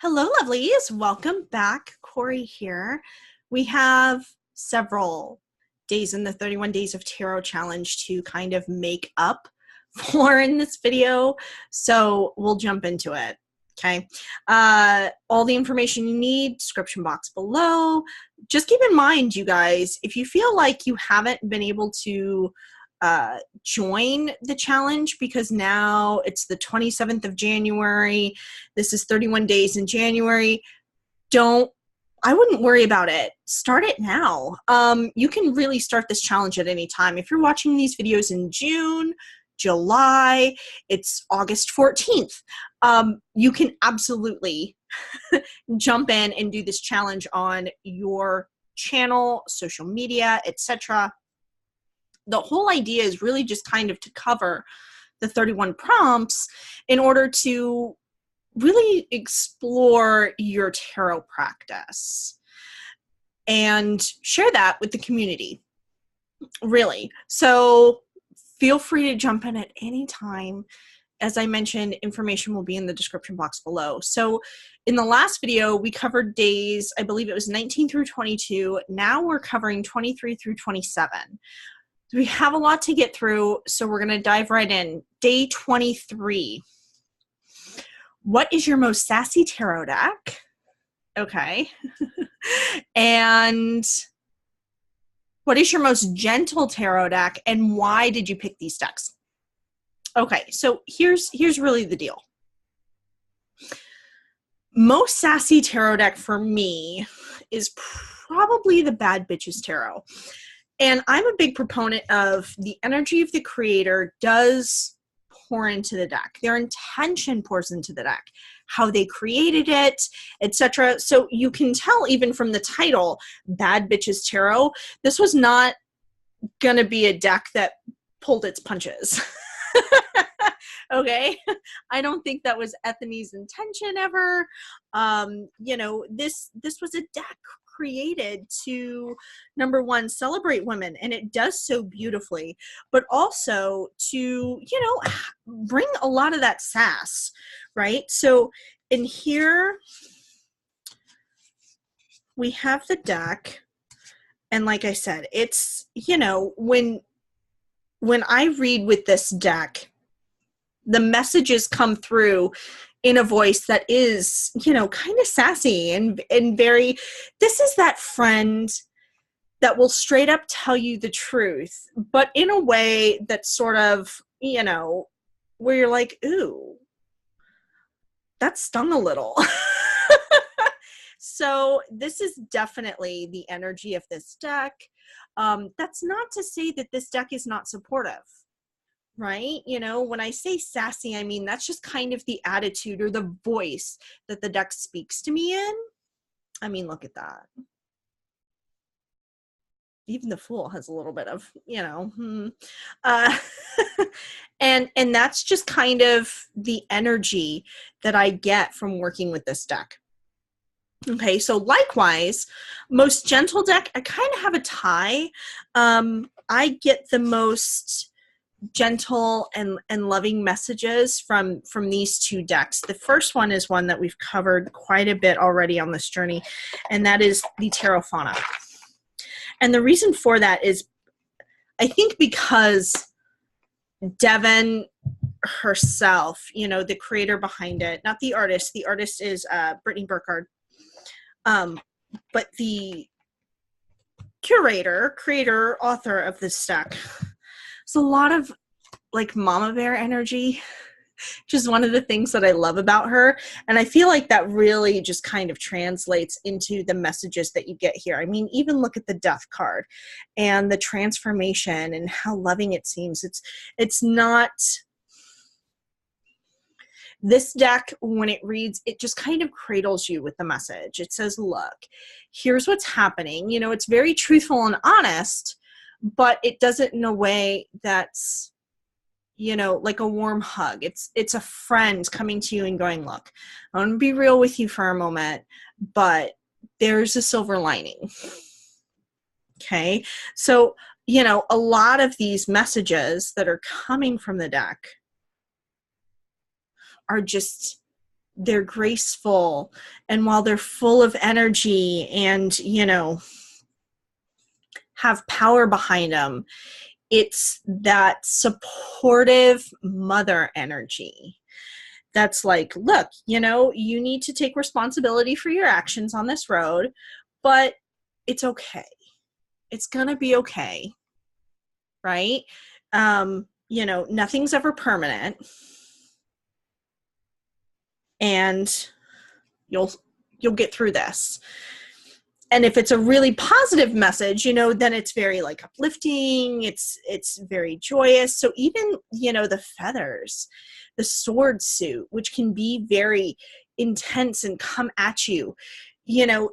Hello, lovelies. Welcome back. Cory here. We have several days in the 31 Days of Tarot Challenge to kind of make up for in this video. So we'll jump into it. Okay. All the information you need, description box below. Just keep in mind, you guys, if you feel like you haven't been able to join the challenge because now it's the 27th of January. This is 31 days in January. I wouldn't worry about it. Start it now. You can really start this challenge at any time. If you're watching these videos in June, July, it's August 14th. You can absolutely jump in and do this challenge on your channel, social media, etc. The whole idea is really just kind of to cover the 31 prompts in order to really explore your tarot practice and share that with the community, really. So feel free to jump in at any time. As I mentioned, information will be in the description box below. So in the last video, we covered days, I believe it was 19 through 22. Now we're covering 23 through 27. We have a lot to get through, so we're going to dive right in. Day 23. What is your most sassy tarot deck? Okay. And what is your most gentle tarot deck, and why did you pick these decks? Okay, so here's really the deal. Most sassy tarot deck for me is probably the Bad Bitches Tarot. And I'm a big proponent of the energy of the creator does pour into the deck. Their intention pours into the deck, how they created it, etc. So you can tell even from the title, Bad Bitches Tarot, this was not going to be a deck that pulled its punches. Okay, I don't think that was Ethany's intention ever. This was a deck created to, number one, celebrate women, and it does so beautifully, but also to, bring a lot of that sass, right? So in here, we have the deck, and like I said, it's, when I read with this deck, the messages come through in a voice that is, kind of sassy and very, this is that friend that will straight up tell you the truth, but in a way that's sort of, where you're like, ooh, that stung a little. So this is definitely the energy of this deck. That's not to say that this deck is not supportive. Right? When I say sassy, I mean, that's just kind of the attitude or the voice that the deck speaks to me in. I mean, look at that. Even the Fool has a little bit of, and that's just kind of the energy that I get from working with this deck. Okay, so likewise, most gentle deck, I kind of have a tie. I get the most gentle and loving messages from these two decks. The first one is one that we've covered quite a bit already on this journey, and that is the Tarot Fauna. And the reason for that is, I think, because Devon herself, the creator behind it, not the artist is Brittany Burkhardt, but the creator, author of this deck. It's a lot of like mama bear energy, which is one of the things that I love about her. And I feel like that really just kind of translates into the messages that you get here. I mean, even look at the Death card and the transformation and how loving it seems. It's not, this deck, when it reads, it just kind of cradles you with the message. It says, look, here's what's happening. It's very truthful and honest, but it does it in a way that's, like a warm hug. It's a friend coming to you and going, look, I want to be real with you for a moment, but there's a silver lining. Okay. So, a lot of these messages that are coming from the deck are just they're graceful, and while they're full of energy and, you know, have power behind them, it's that supportive mother energy that's like, look, you know, you need to take responsibility for your actions on this road, but it's okay. It's gonna be okay, right? You know, nothing's ever permanent, and you'll get through this. And if it's a really positive message, you know, then it's very like uplifting. It's very joyous. So even, you know, the feathers, the sword suit, which can be very intense and come at you, you know,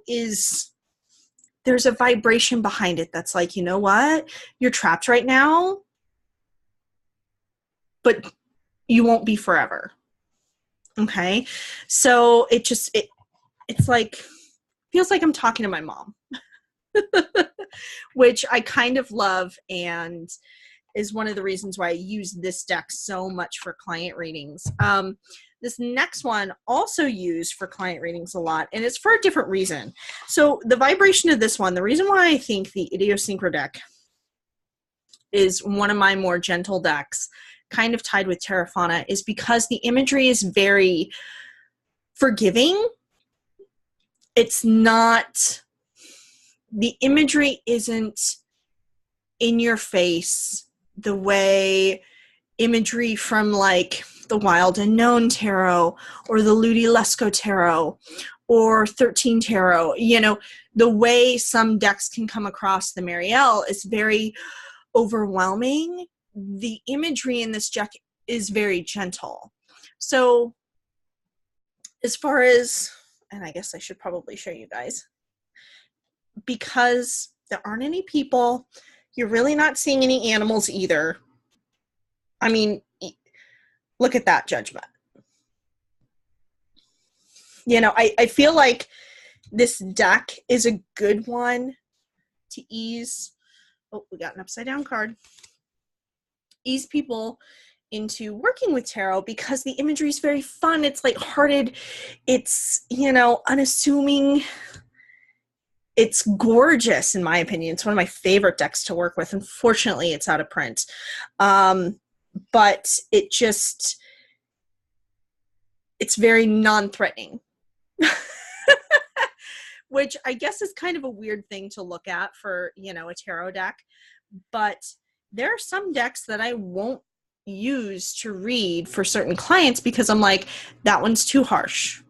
there's a vibration behind it that's like, you know what? You're trapped right now, but you won't be forever. Okay. So it's like, feels like I'm talking to my mom, which I kind of love, and is one of the reasons why I use this deck so much for client readings. This next one also used for client readings a lot, and it's for a different reason. So the vibration of this one, the reason why I think the Idiosynchro deck is one of my more gentle decks, kind of tied with Terrafauna, is because the imagery is very forgiving. It's not, the imagery isn't in your face the way imagery from like the Wild Unknown Tarot or the Ludi Lesko Tarot or 13 Tarot, you know, the way some decks can come across the Marielle is very overwhelming. The imagery in this deck is very gentle. So as far as, and I guess I should probably show you guys, because there aren't any people, you're really not seeing any animals either. I mean, look at that Judgment. You know, I feel like this deck is a good one to ease, oh, we got an upside down card, ease people into working with tarot, because the imagery is very fun. It's lighthearted. It's, you know, unassuming. It's gorgeous, in my opinion. It's one of my favorite decks to work with. Unfortunately, it's out of print. But it just, it's very non-threatening. Which I guess is kind of a weird thing to look at for, you know, a tarot deck. But there are some decks that I won't use to read for certain clients because I'm like, that one's too harsh.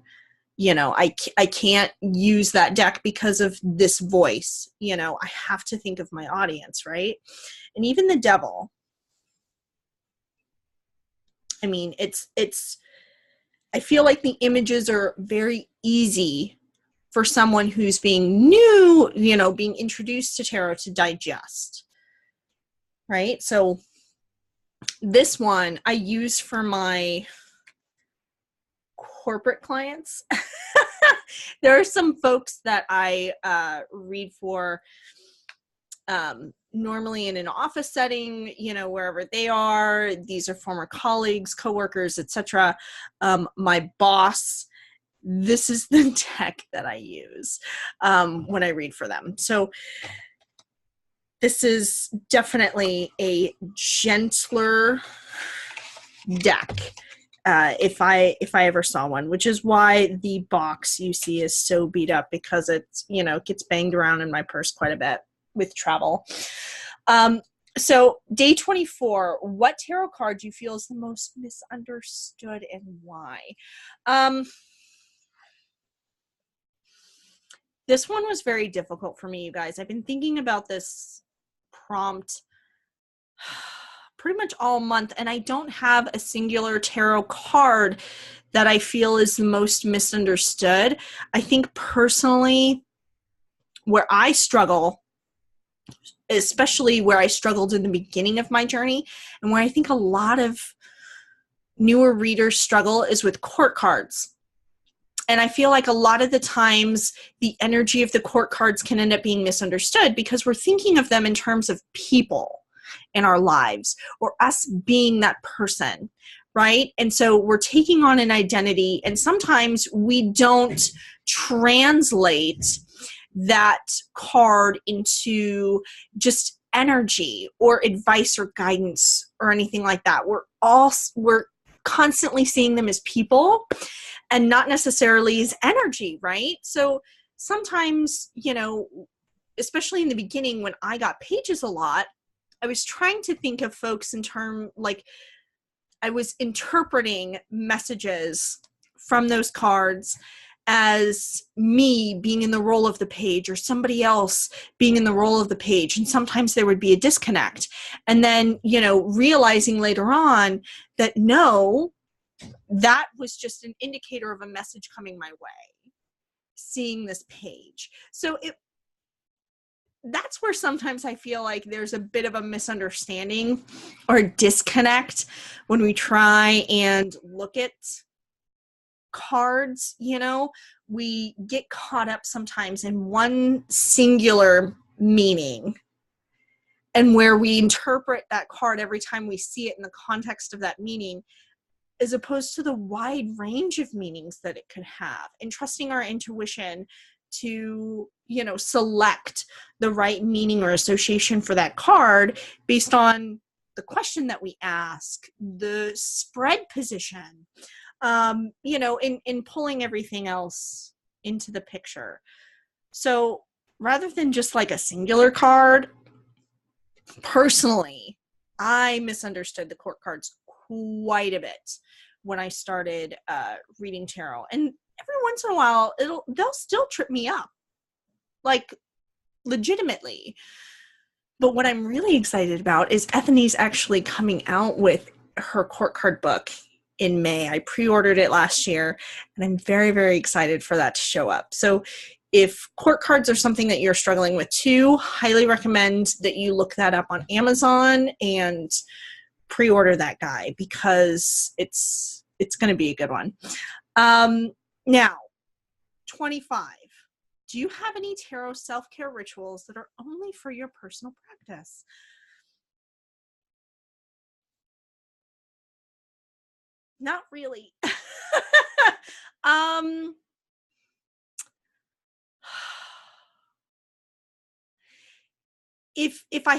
You know, I can't use that deck because of this voice. You know, I have to think of my audience, right? And even the Devil, I mean, I feel like the images are very easy for someone who's being new, you know, being introduced to tarot to digest, right? So this one I use for my corporate clients. There are some folks that I read for normally in an office setting, you know, wherever they are. These are former colleagues, coworkers, etc. My boss, this is the deck that I use when I read for them. So this is definitely a gentler deck. If I ever saw one, which is why the box you see is so beat up, because it's, you know, gets banged around in my purse quite a bit with travel. So day 24, what tarot card do you feel is the most misunderstood and why? This one was very difficult for me, you guys. I've been thinking about this prompt pretty much all month, and I don't have a singular tarot card that I feel is the most misunderstood. I think personally, where I struggle, especially where I struggled in the beginning of my journey, and where I think a lot of newer readers struggle, is with court cards. And I feel like a lot of the times the energy of the court cards can end up being misunderstood because we're thinking of them in terms of people in our lives, or us being that person, right? And so we're taking on an identity, and sometimes we don't translate that card into just energy or advice or guidance or anything like that. We're constantly seeing them as people and not necessarily as energy, right? So sometimes, especially in the beginning when I got pages a lot, I was trying to think of folks in terms, like I was interpreting messages from those cards as me being in the role of the page or somebody else being in the role of the page. And sometimes there would be a disconnect. And then, realizing later on that no, that was just an indicator of a message coming my way, seeing this page. So that's where sometimes I feel like there's a bit of a misunderstanding or disconnect when we try and look at cards. We get caught up sometimes in one singular meaning, and where we interpret that card every time we see it in the context of that meaning, as opposed to the wide range of meanings that it could have, and trusting our intuition to, select the right meaning or association for that card based on the question that we ask, the spread position, in pulling everything else into the picture. So rather than just like a singular card, personally, I misunderstood the court cards quite a bit when I started reading tarot. And every once in a while, they'll still trip me up, like legitimately. But what I'm really excited about is Ethany's actually coming out with her court card book in May. I pre-ordered it last year, and I'm very, very excited for that to show up. So if court cards are something that you're struggling with too, highly recommend that you look that up on Amazon and pre-order that guy, because it's going to be a good one. Now, 25. Do you have any tarot self-care rituals that are only for your personal practice? Not really. If I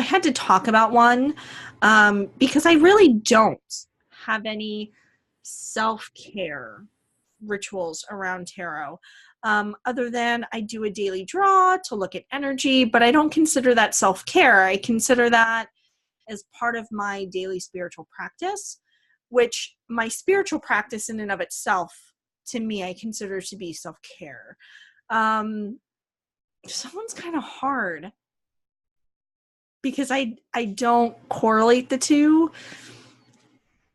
had to talk about one, because I really don't have any self-care rituals around tarot, other than I do a daily draw to look at energy, but I don't consider that self-care. I consider that as part of my daily spiritual practice, which my spiritual practice in and of itself, to me, I consider to be self-care. Someone's kind of hard because I don't correlate the two.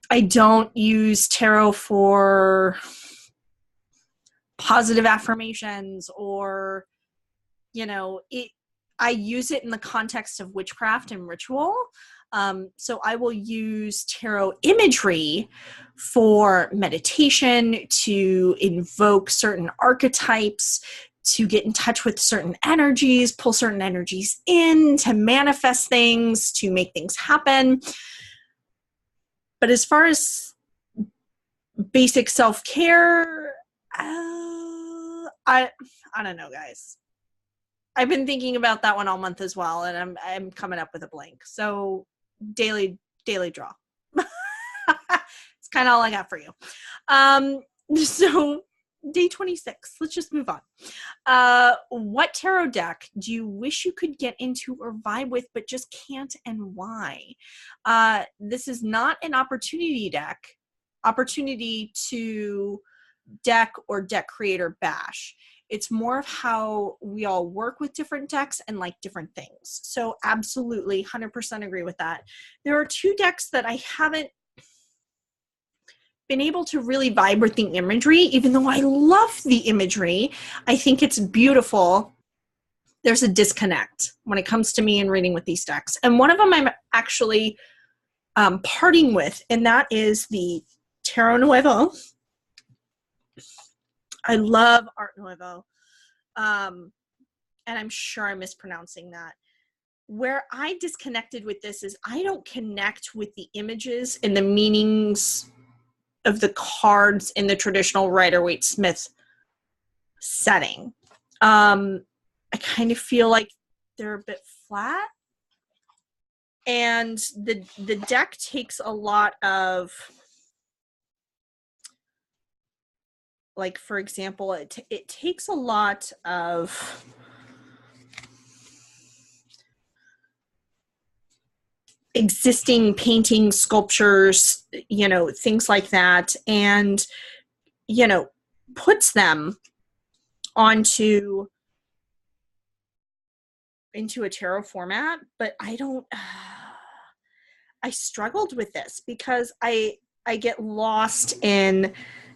I don't use tarot for positive affirmations or, I use it in the context of witchcraft and ritual. So I will use tarot imagery for meditation, to invoke certain archetypes, to get in touch with certain energies, pull certain energies in, to manifest things, to make things happen. But as far as basic self-care, I don't know, guys. I've been thinking about that one all month as well, and I'm coming up with a blank. So daily draw. It's kind of all I got for you. So day 26, let's just move on. What tarot deck do you wish you could get into or vibe with but just can't, and why? This is not an opportunity to deck or deck creator bash. It's more of how we all work with different decks and like different things. So absolutely 100% agree with that. There are two decks that I haven't been able to really vibe with the imagery, even though I love the imagery. I think it's beautiful. There's a disconnect when it comes to me and reading with these decks. And one of them I'm actually parting with, and that is the Tarot Nuevo. I love Art Nouveau. And I'm sure I'm mispronouncing that. where I disconnected with this is I don't connect with the images and the meanings of the cards in the traditional Rider-Waite-Smith setting. I kind of feel like they're a bit flat, and the deck takes a lot of, like, for example, it takes a lot of existing paintings, sculptures, you know, things like that, and, you know, puts them into a tarot format. But I don't I struggled with this because I get lost in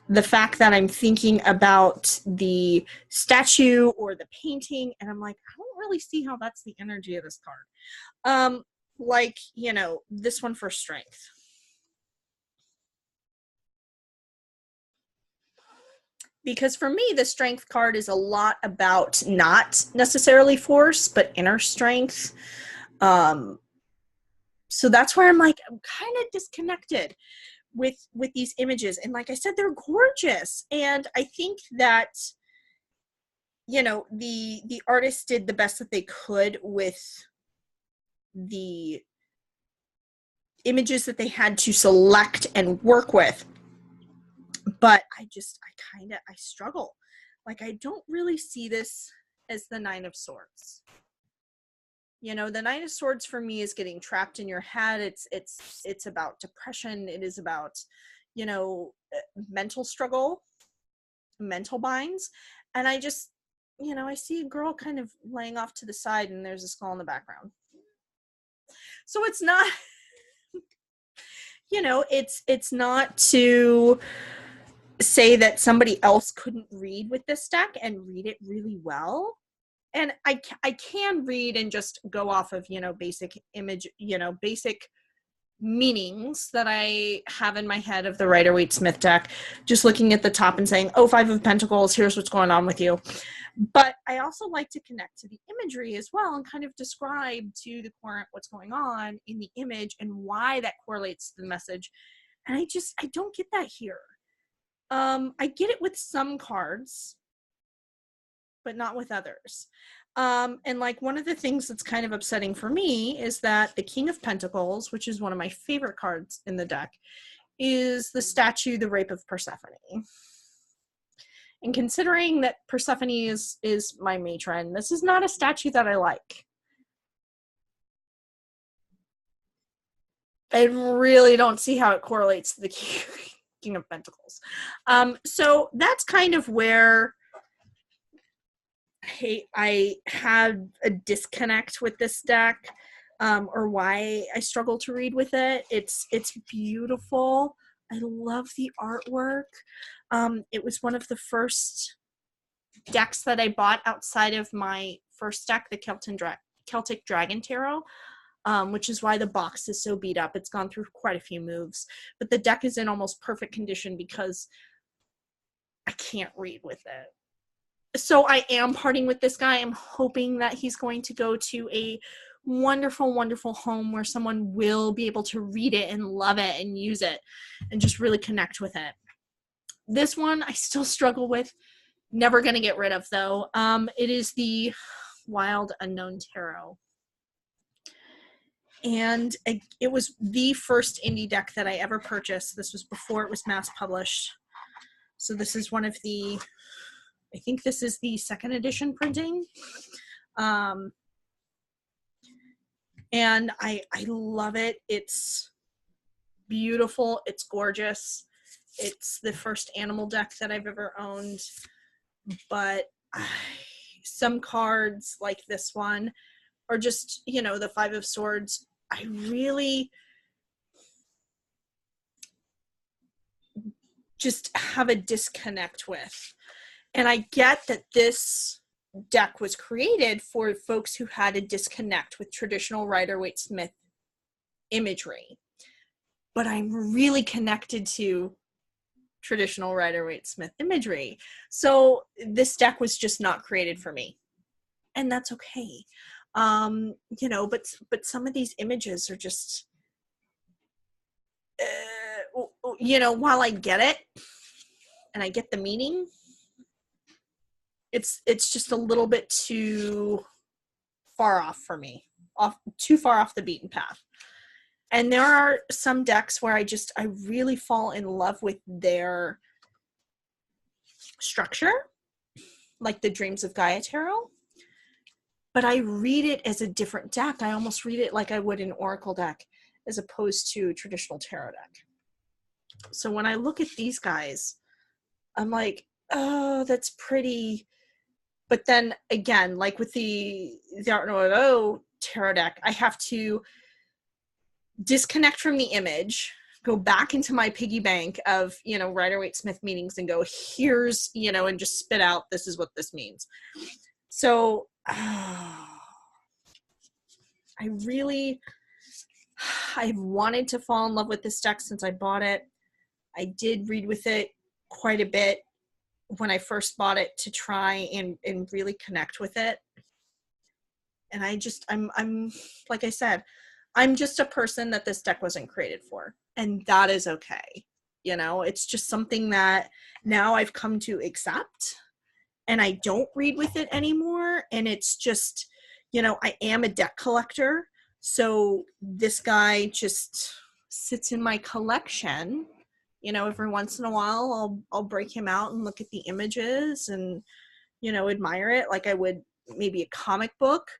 the fact that I'm thinking about the statue or the painting, and I'm like, I don't really see how that's the energy of this card. Like, you know, this one for strength. Because for me, the strength card is a lot about not necessarily force, but inner strength. So that's where I'm like, I'm kind of disconnected with these images. And like I said, they're gorgeous. And I think that, you know, the artist did the best that they could with the images that they had to select and work with. But I struggle. Like, I don't really see this as the Nine of Swords. You know, the Nine of Swords for me is getting trapped in your head. It's about depression. It is about, you know, mental struggle, mental binds. And I just, you know, I see a girl kind of laying off to the side and there's a skull in the background. So it's not, you know, it's not to say that somebody else couldn't read with this deck and read it really well. And I can read and just go off of, you know, basic image, you know, basic meanings that I have in my head of the Rider-Waite-Smith deck, just looking at the top and saying, oh, Five of Pentacles, here's what's going on with you. But I also like to connect to the imagery as well and kind of describe to the client what's going on in the image and why that correlates to the message. And I don't get that here. I get it with some cards, but not with others. And like, one of the things that's kind of upsetting for me is that the King of Pentacles, which is one of my favorite cards in the deck, is the statue, the Rape of Persephone. And considering that Persephone is my matron, this is not a statue that I like. I really don't see how it correlates to the King of Pentacles. So that's kind of where I had a disconnect with this deck, or why I struggle to read with it. It's beautiful. I love the artwork. It was one of the first decks that I bought outside of my first deck, the Celtic Dragon Tarot, which is why the box is so beat up. It's gone through quite a few moves, but the deck is in almost perfect condition because I can't read with it. So I am parting with this guy. I'm hoping that he's going to go to a wonderful, wonderful home where someone will be able to read it and love it and use it and just really connect with it. This one I still struggle with. Never going to get rid of, though. It is the Wild Unknown Tarot. And it was the first indie deck that I ever purchased. This was before it was mass published. So this is one of the, I think this is the second edition printing. And I love it. It's beautiful. It's gorgeous. It's the first animal deck that I've ever owned. But some cards like this one, or just, you know, the Five of Swords, I really just have a disconnect with. And I get that this deck was created for folks who had a disconnect with traditional Rider-Waite-Smith imagery. But I'm really connected to traditional Rider-Waite-Smith imagery. So this deck was just not created for me. And that's okay. You know, but some of these images are just, you know, while I get it and I get the meaning, it's just a little bit too far off for me, too far off the beaten path. And there are some decks where I really fall in love with their structure, like the Dreams of Gaia Tarot, but I read it as a different deck. I almost read it like I would an Oracle deck as opposed to a traditional tarot deck. So when I look at these guys, I'm like, oh, that's pretty. But then again, like with the Art Nouveau tarot deck, I have to disconnect from the image, go back into my piggy bank of, you know, Rider-Waite-Smith meanings and go, here's, you know, and just spit out, this is what this means. So I've wanted to fall in love with this deck since I bought it. I did read with it quite a bit when I first bought it to try and really connect with it. And I'm like I said, I'm just a person that this deck wasn't created for, and that is okay. You know, it's just something that now I've come to accept, and I don't read with it anymore. And it's just, you know, I am a deck collector, so this guy just sits in my collection. You know, every once in a while I'll break him out and look at the images and, you know, admire it like I would maybe a comic book.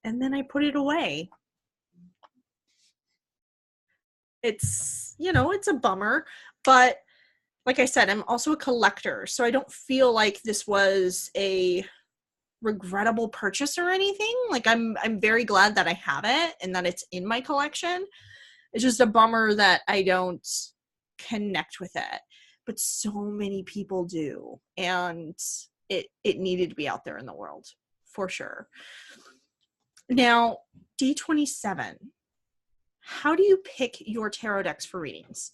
And then I put it away. It's, you know, it's a bummer, but like I said, I'm also a collector, so I don't feel like this was a regrettable purchase or anything. Like I'm very glad that I have it and that it's in my collection. It's just a bummer that I don't connect with it, but so many people do, and it needed to be out there in the world for sure. Now, D27. How do you pick your tarot decks for readings?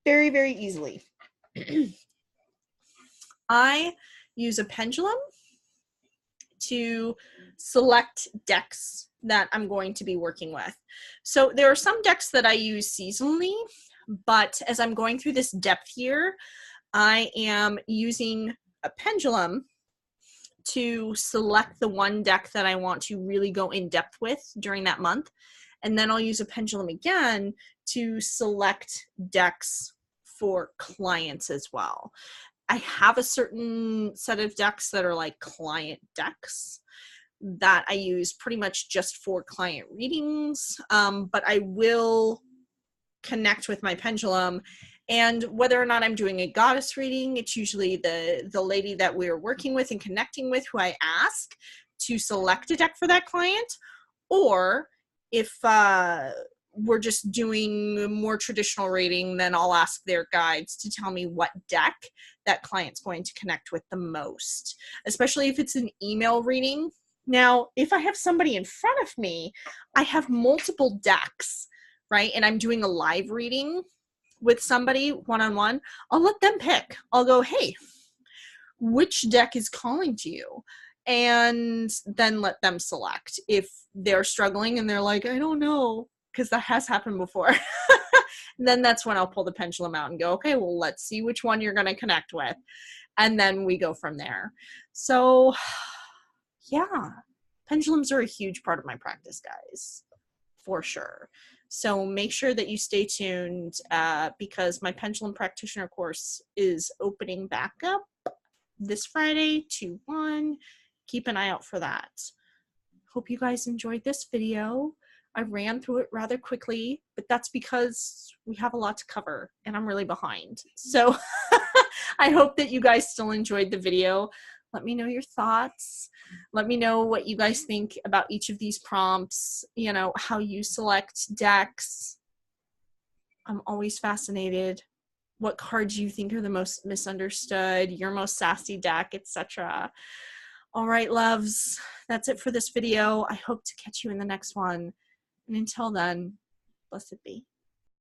Very, very easily. I use a pendulum to select decks that I'm going to be working with. So there are some decks that I use seasonally, but as I'm going through this depth year, I am using a pendulum to select the one deck that I want to really go in depth with during that month. And then I'll use a pendulum again to select decks for clients as well. I have a certain set of decks that are like client decks that I use pretty much just for client readings, but I will connect with my pendulum. And whether or not I'm doing a goddess reading, it's usually the lady that we're working with and connecting with who I ask to select a deck for that client. Or if we're just doing a more traditional reading, then I'll ask their guides to tell me what deck that client's going to connect with the most, especially if it's an email reading. Now, if I have somebody in front of me, I have multiple decks, right? And I'm doing a live reading with somebody one-on-one, I'll let them pick. I'll go, hey, which deck is calling to you? And then let them select. If they're struggling and they're like, I don't know, because that has happened before, then that's when I'll pull the pendulum out and go, okay, well, let's see which one you're going to connect with. And then we go from there. So yeah, pendulums are a huge part of my practice, guys, for sure. So make sure that you stay tuned because my pendulum practitioner course is opening back up this Friday, 2/1. Keep an eye out for that. Hope you guys enjoyed this video. I ran through it rather quickly, but that's because we have a lot to cover and I'm really behind. So I hope that you guys still enjoyed the video. Let me know your thoughts. Let me know what you guys think about each of these prompts, you know, how you select decks. I'm always fascinated. What cards you think are the most misunderstood, your most sassy deck, etc. All right, loves, that's it for this video. I hope to catch you in the next one. And until then, blessed be.